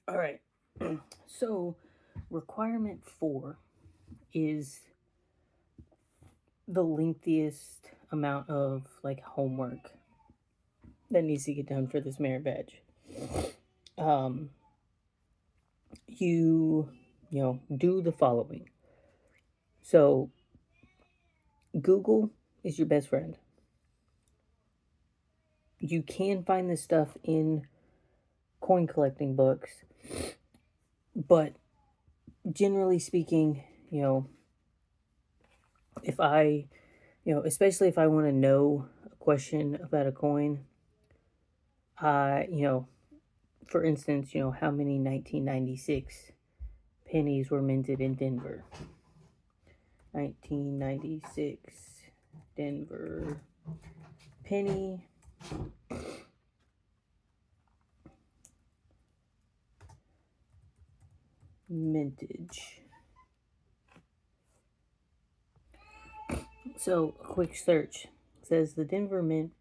All right. So, requirement 4 is the lengthiest amount of like homework that needs to get done for this merit badge. Um, you do the following. So, Google is your best friend. You can find this stuff in coin collecting books, but generally speaking, you know, if I, especially if I want to know a question about a coin, I, for instance, how many 1996 pennies were minted in Denver? 1996 Denver penny mintage. So, a quick search says the Denver Mint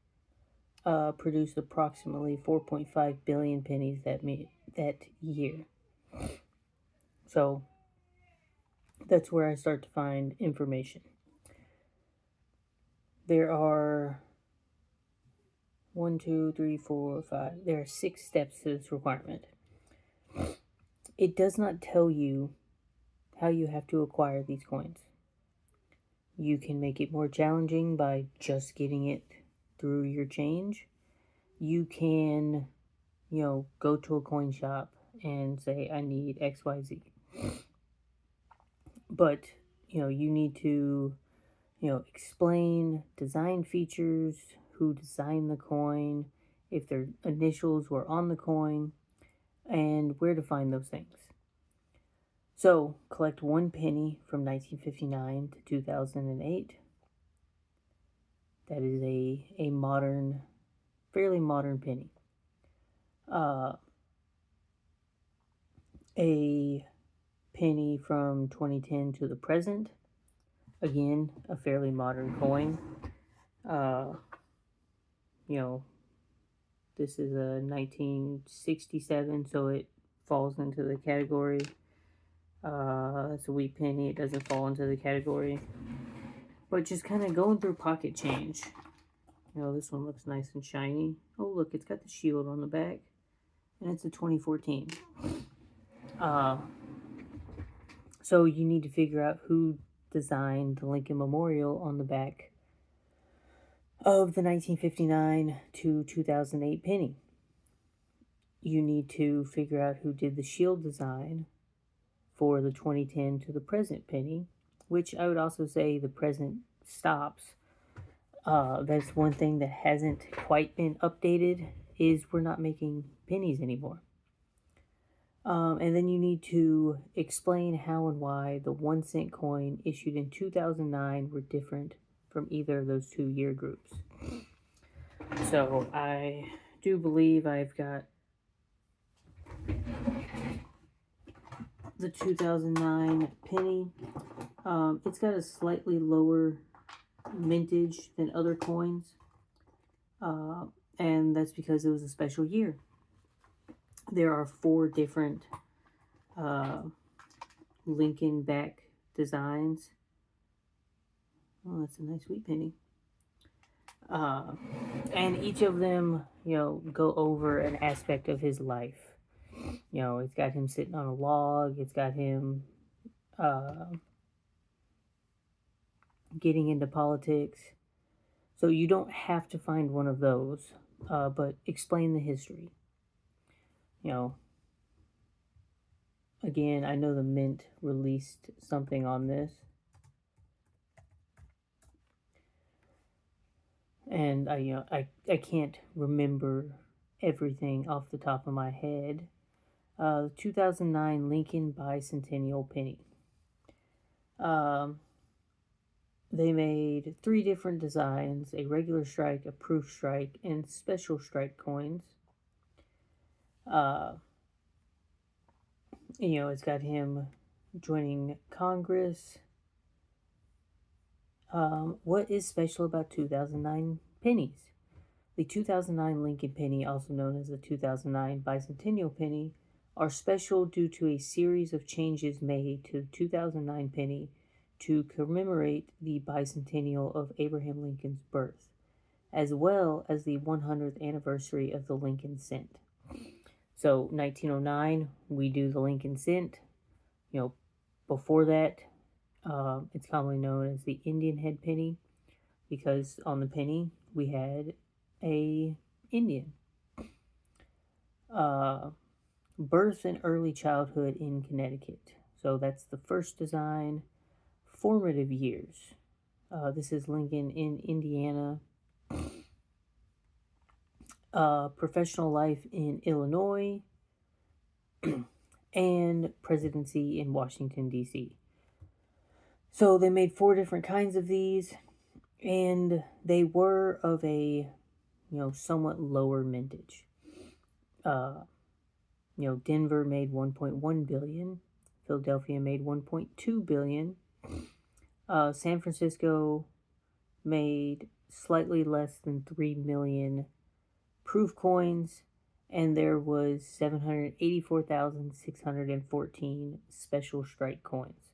produced approximately 4.5 billion pennies that year. So, that's where I start to find information. There are one, two, three, four, five. There are 6 steps to this requirement. It does not tell you how you have to acquire these coins. You can make it more challenging by just getting it through your change. You can, go to a coin shop and say, I need XYZ. But, you need to, explain design features, who designed the coin, if their initials were on the coin, and where to find those things. So, collect 1 penny from 1959 to 2008. That is a modern, fairly modern penny. A penny from 2010 to the present. Again, a fairly modern coin. Uh, you know, this is a 1967, so it falls into the category. It's a wheat penny. It doesn't fall into the category. But just kind of going through pocket change. This one looks nice and shiny. Oh, look, it's got the shield on the back. And it's a 2014. Uh, so you need to figure out who designed the Lincoln Memorial on the back of the 1959 to 2008 penny. You need to figure out who did the shield design for the 2010 to the present penny, which I would also say the present stops. That's one thing that hasn't quite been updated is we're not making pennies anymore. And then you need to explain how and why the 1 cent coin issued in 2009 were different from either of those 2 year groups. So I do believe I've got the 2009 penny. It's got a slightly lower mintage than other coins, and that's because it was a special year. There are 4 different Lincoln back designs. Oh, that's a nice wheat penny. And each of them, go over an aspect of his life. It's got him sitting on a log. It's got him getting into politics. So you don't have to find one of those, but explain the history. Again, I know the Mint released something on this. And I can't remember everything off the top of my head. 2009 Lincoln Bicentennial Penny. They made 3 different designs: a regular strike, a proof strike, and special strike coins. It's got him joining Congress. What is special about 2009 pennies? The 2009 Lincoln penny, also known as the 2009 Bicentennial penny, are special due to a series of changes made to the 2009 penny to commemorate the bicentennial of Abraham Lincoln's birth, as well as the 100th anniversary of the Lincoln cent. So 1909, we do the Lincoln cent. Before that, it's commonly known as the Indian head penny, because on the penny we had a Indian. Birth and early childhood in Connecticut. So that's the first design. Formative years. This is Lincoln in Indiana. Professional life in Illinois. And presidency in Washington, D.C. So they made 4 different kinds of these, and they were of a, somewhat lower mintage. Denver made 1.1 billion. Philadelphia made 1.2 billion. San Francisco made slightly less than 3 million proof coins, and there was 784,614 special strike coins.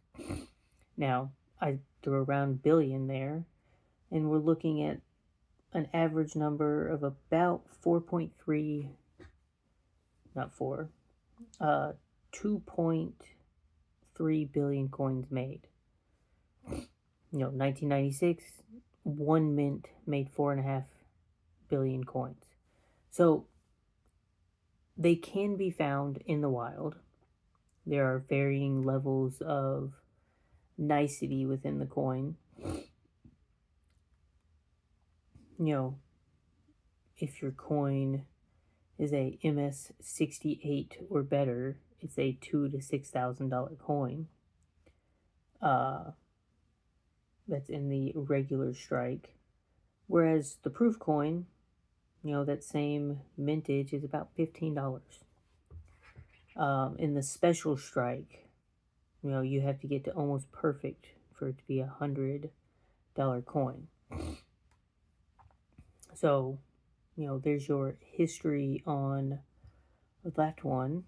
Now, I threw around billion there, and we're looking at an average number of about 2.3 billion coins made. 1996, one mint made 4.5 billion coins. So they can be found in the wild. There are varying levels of nicety within the coin. If your coin is a MS-68 or better, it's a $2,000 to $6,000 coin. That's in the regular strike. Whereas the proof coin, that same mintage is about $15. In the special strike, you have to get to almost perfect for it to be $100 coin. So, there's your history on that one.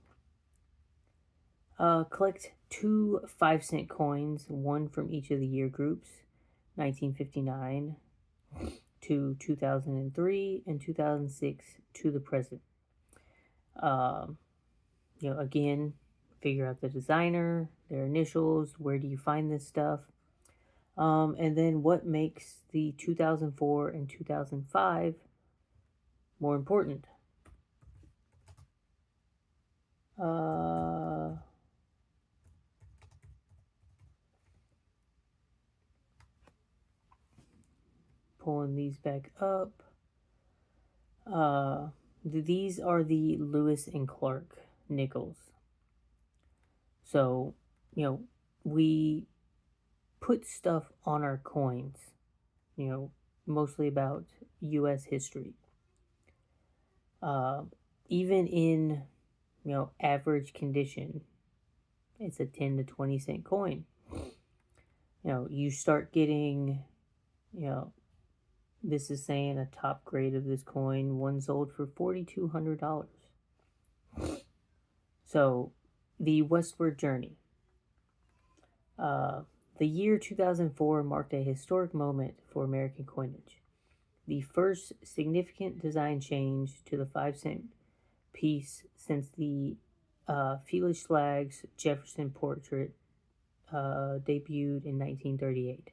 Collect 2 5-cent coins, one from each of the year groups, 1959 to 2003 and 2006 to the present. Again, figure out the designer, their initials, where do you find this stuff, and then what makes the 2004 and 2005 more important. Pulling these back up. These are the Lewis and Clark nickels. So, we put stuff on our coins, mostly about U.S. history. Even in, average condition, it's a 10 to 20 cent coin. You start getting, this is saying a top grade of this coin, one sold for $4,200. So, the westward journey. The year 2004 marked a historic moment for American coinage. The first significant design change to the 5-cent piece since the Felix Slagg's Jefferson portrait debuted in 1938.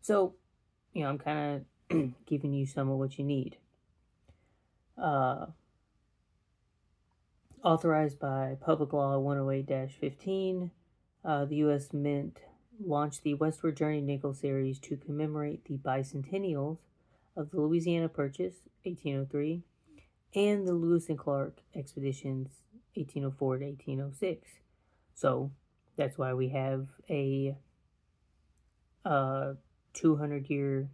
So, I'm kind of giving you some of what you need. Authorized by Public Law 108-15, the U.S. Mint launched the Westward Journey Nickel Series to commemorate the bicentennials of the Louisiana Purchase, 1803, and the Lewis and Clark Expeditions, 1804 to 1806. So that's why we have a 200-year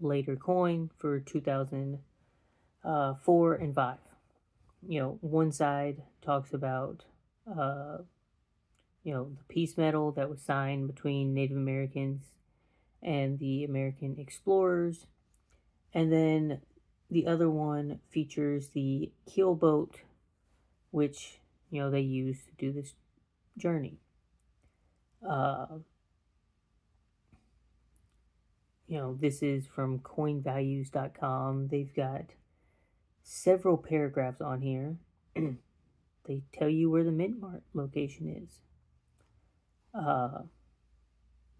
later coin for 2004 and 5. One side talks about the peace medal that was signed between Native Americans and the American explorers, and then the other one features the keelboat, which they use to do this journey. This is from coinvalues.com. They've got several paragraphs on here. They tell you where the Mint Mart location is.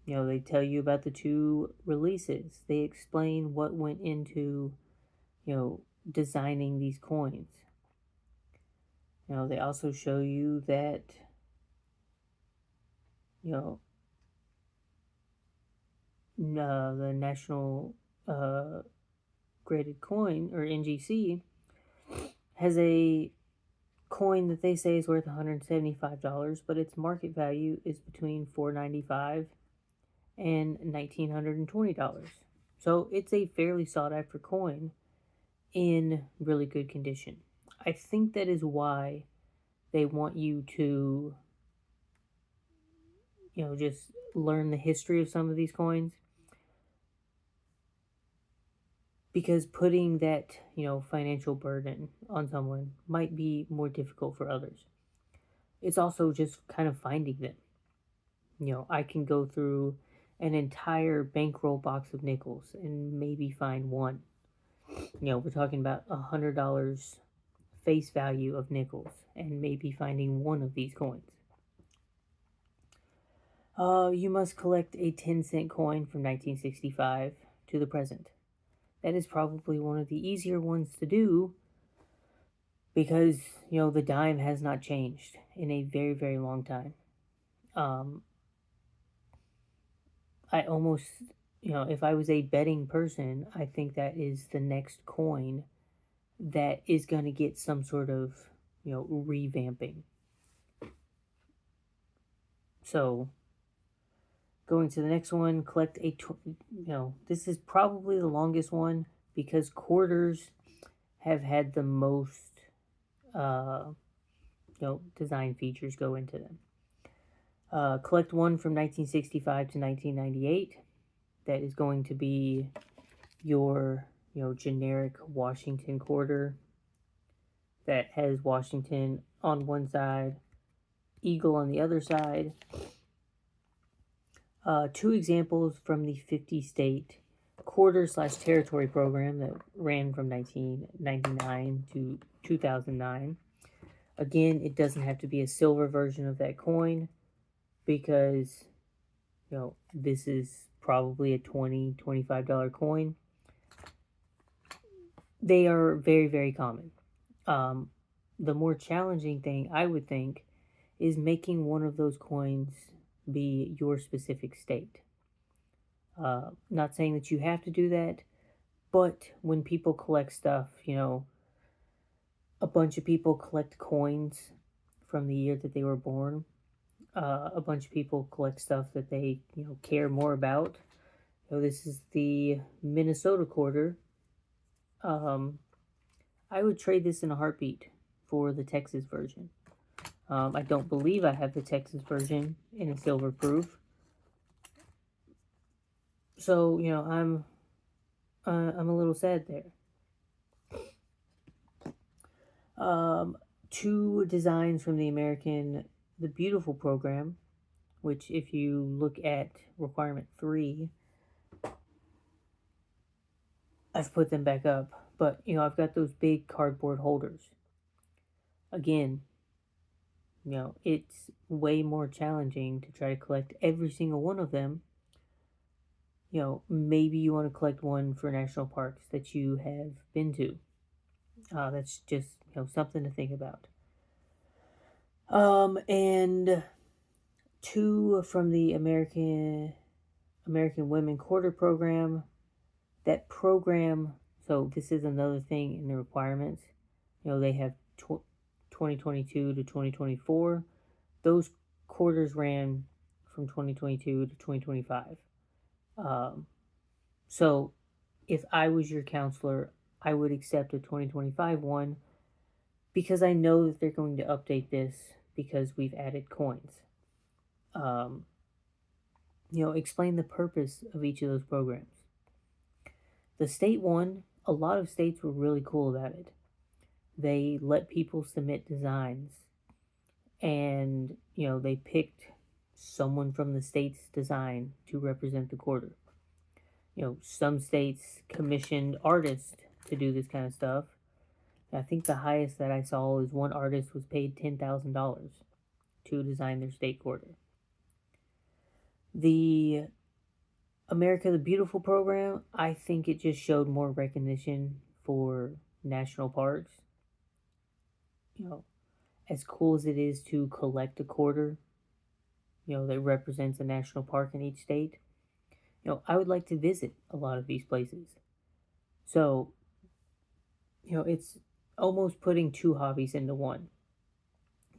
They tell you about the two releases. They explain what went into, designing these coins. They also show you that, the National Graded Coin, or NGC, has a coin that they say is worth $175, but its market value is between $495 and $1,920. So it's a fairly sought after coin in really good condition. I think that is why they want you to, just learn the history of some of these coins. Because putting that, financial burden on someone might be more difficult for others. It's also just kind of finding them. I can go through an entire bankroll box of nickels and maybe find one. We're talking about $100 face value of nickels and maybe finding one of these coins. You must collect a 10-cent coin from 1965 to the present. That is probably one of the easier ones to do because, the dime has not changed in a very, very long time. I almost, if I was a betting person, I think that is the next coin that is going to get some sort of, revamping. So, going to the next one, collect a, this is probably the longest one because quarters have had the most, design features go into them. Collect one from 1965 to 1998. That is going to be your, generic Washington quarter that has Washington on one side, Eagle on the other side. Two examples from the 50-state quarter/territory program that ran from 1999 to 2009. Again, it doesn't have to be a silver version of that coin because, this is probably a $20, $25 coin. They are very, very common. The more challenging thing, I would think, is making one of those coins be your specific state. Not saying that you have to do that, but when people collect stuff, a bunch of people collect coins from the year that they were born. A bunch of people collect stuff that they, care more about. This is the Minnesota quarter. I would trade this in a heartbeat for the Texas version. I don't believe I have the Texas version in a silver proof. So, I'm a little sad there. Two designs from the Beautiful program, which if you look at requirement 3, I've put them back up. But, I've got those big cardboard holders. Again, it's way more challenging to try to collect every single one of them. Maybe you want to collect one for national parks that you have been to. That's just, something to think about. And 2 from the American Women Quarter program. That program, so this is another thing in the requirements. They have 2022 to 2024. Those quarters ran from 2022 to 2025. So if I was your counselor, I would accept a 2025 one because I know that they're going to update this because we've added coins. Explain the purpose of each of those programs. The state one, a lot of states were really cool about it. They let people submit designs and they picked someone from the state's design to represent the quarter. Some states commissioned artists to do this kind of stuff. I think the highest that I saw is one artist was paid $10,000 to design their state quarter. The America the Beautiful program, I think it just showed more recognition for national parks. As cool as it is to collect a quarter, that represents a national park in each state, I would like to visit a lot of these places. So, it's almost putting two hobbies into one.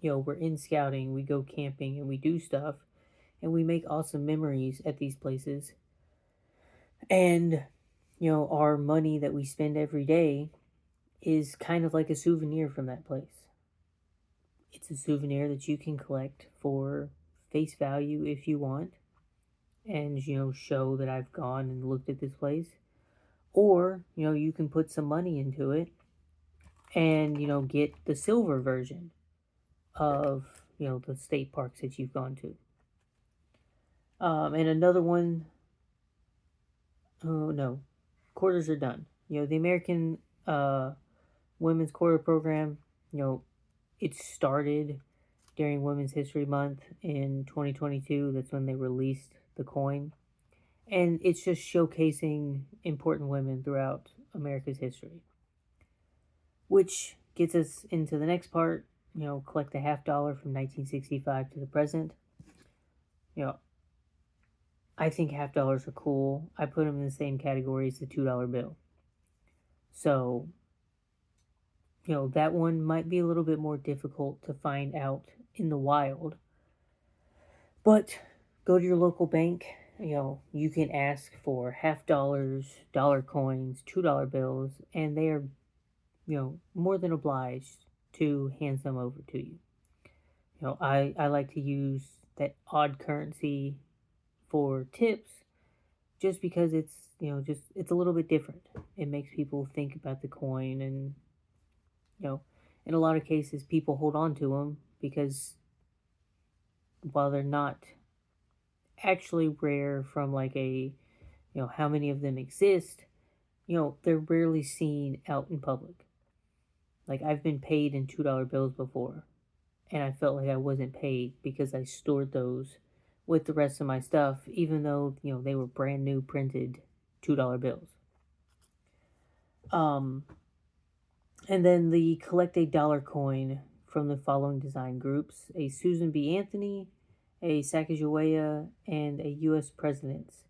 We're in scouting, we go camping, and we do stuff, and we make awesome memories at these places. And, our money that we spend every day is kind of like a souvenir from that place. It's a souvenir that you can collect for face value if you want, and, show that I've gone and looked at this place. Or, you can put some money into it and, get the silver version of, the state parks that you've gone to. And another one, oh no, quarters are done. The American Women's Quarter Program, it started during Women's History Month in 2022. That's when they released the coin. And it's just showcasing important women throughout America's history. Which gets us into the next part, collect a $50 from 1965 to the present. I think $50 are cool. I put them in the same category as the $2 bill. So, that one might be a little bit more difficult to find out in the wild. But go to your local bank. You can ask for $50, dollar coins, $2 bills, and they are, more than obliged to hand some over to you. I like to use that odd currency for tips just because it's, it's a little bit different. It makes people think about the coin, and, in a lot of cases, people hold on to them because while they're not actually rare from like a, how many of them exist, they're rarely seen out in public. Like, I've been paid in $2 bills before, and I felt like I wasn't paid because I stored those with the rest of my stuff, even though, they were brand new printed $2 bills. And then the collect a dollar coin from the following design groups: a Susan B. Anthony, a Sacagawea, and a U.S. Presidents,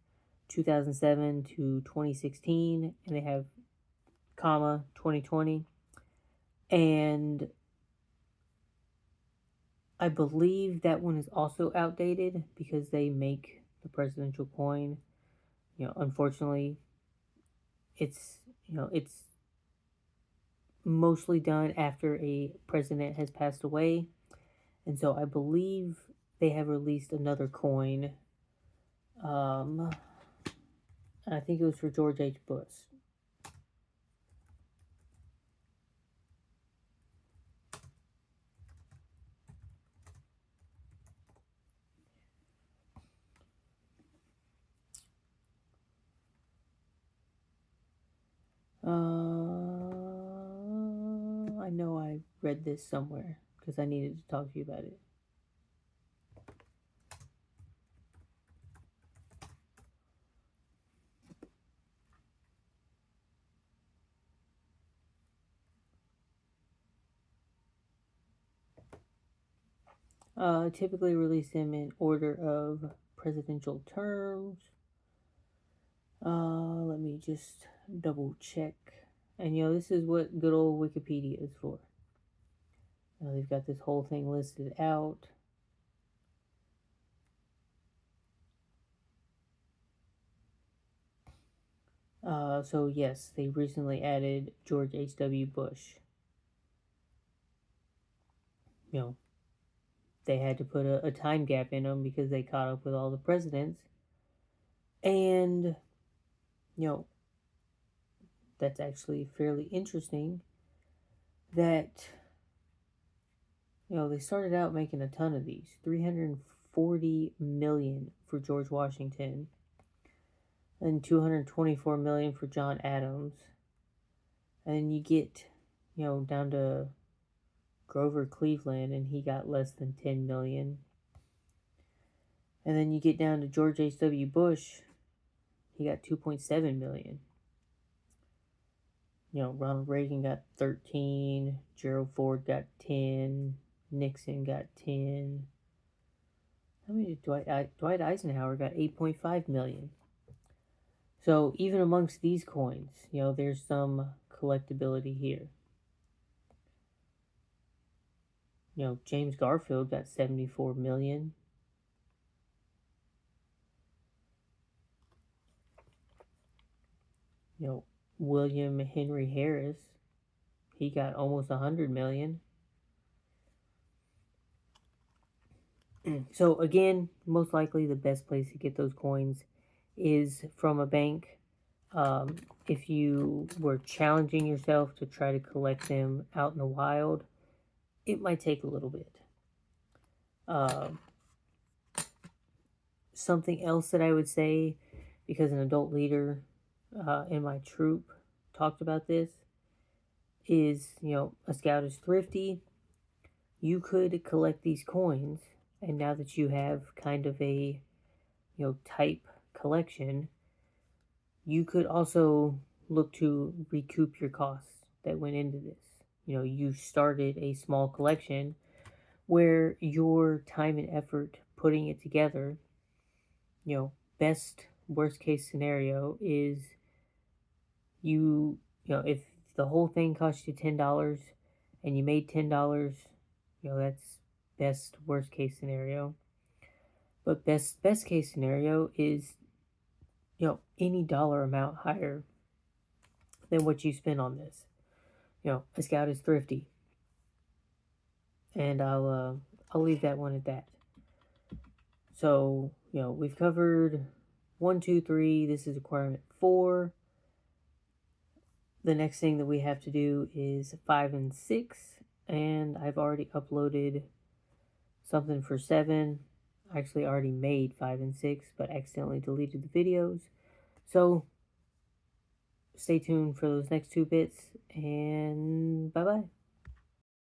2007 to 2016, and they have comma 2020. And I believe that one is also outdated because they make the presidential coin. Unfortunately, it's mostly done after a president has passed away. And so I believe they have released another coin. I think it was for George H. Bush. I know I read this somewhere because I needed to talk to you about it. Typically release them in order of presidential terms. Let me just double check. And this is what good old Wikipedia is for. They've got this whole thing listed out. So yes, they recently added George H.W. Bush. They had to put a time gap in them because they caught up with all the presidents. And, that's actually fairly interesting that, they started out making a ton of these. 340 million for George Washington, and 224 million for John Adams. And then you get, down to Grover Cleveland, and he got less than 10 million. And then you get down to George H.W. Bush, he got 2.7 million. Ronald Reagan got 13, Gerald Ford got 10, Nixon got 10. How many did Dwight Eisenhower got 8.5 million. So even amongst these coins, there's some collectability here. James Garfield got 74 million. William Henry Harris, he got almost 100 million. So again, most likely the best place to get those coins is from a bank. If you were challenging yourself to try to collect them out in the wild, it might take a little bit. Something else that I would say, because an adult leader in my troop talked about this, is, a scout is thrifty. You could collect these coins, and now that you have kind of a, type collection, you could also look to recoup your costs that went into this. You started a small collection where your time and effort putting it together, best worst case scenario is if the whole thing cost you $10 and you made $10, that's best worst case scenario. But best case scenario is, any dollar amount higher than what you spend on this. A scout is thrifty. And I'll leave that one at that. So, we've covered 1, 2, 3. This is requirement 4. The next thing that we have to do is 5 and 6. And I've already uploaded something for 7. I actually already made 5 and 6, but accidentally deleted the videos. So, stay tuned for those next 2 bits, and bye-bye.